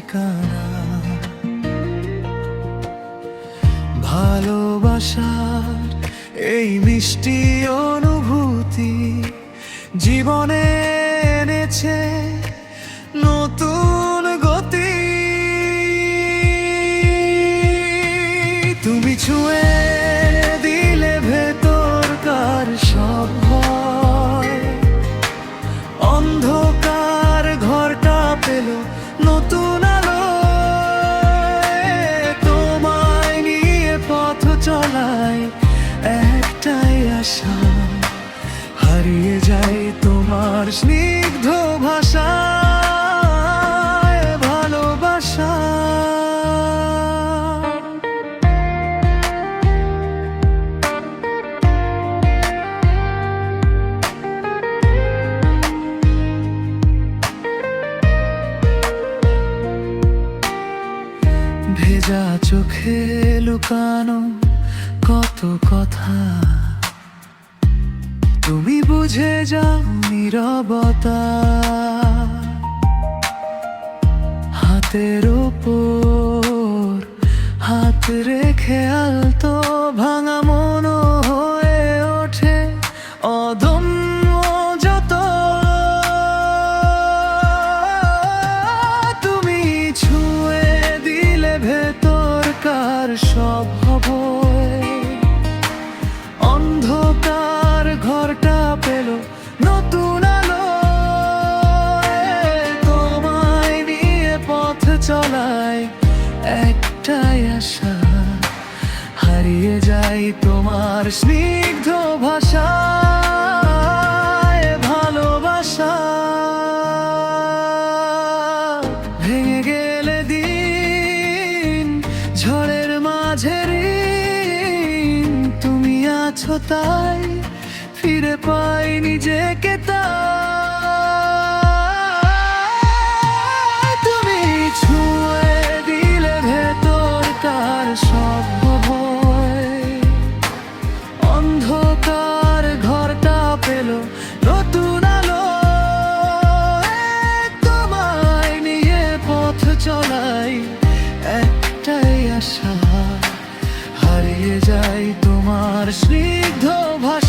ঠিকানা। ভালোবাসার এই মিষ্টি অনুভূতি জীবনে এনেছে নতুন গতি। তুমি ছুঁয়ে দিলে ভেতরকার সব ভয়, অন্ধকার ঘরটা পেল নতুন আলো। তোমায় নিয়ে পথ চলায় একটাই আশা, হারিয়ে যায় তোমার স্নিগ্ধ ভাষায় ভালোবাসা। ভেজা চোখে লুকানো কত কথা, তুমি বুঝে যাও নীরবতা। হাতের উপর হাত রেখে আলতো ভাঙা মন হয়ে ওঠে অদম্য যত। তুমি ছুঁয়ে দিলে ভেতরকার সব ভয়, অন্ধকার ঘরটা পেল নতুন আলো। তোমায় নিয়ে পথ চলায় একটাই আশা, হারিয়ে যাই তোমার স্নিগ্ধ ভাষায় ভালোবাসা। ভেঙে গেলে দিন ঝড়ের মাঝে ঋণ, তুমি আছো তাই ফিরে পাই নিজেকে। তাই তুমি ছুঁয়ে দিলে ভেতরকার সব ভয়, অন্ধকার ঘরটা পেল নতুন আলো। তোমায় নিয়ে পথ চলাই একটাই আশা, হারিয়ে যাই তোমার স্নিগ্ধ ভাষা।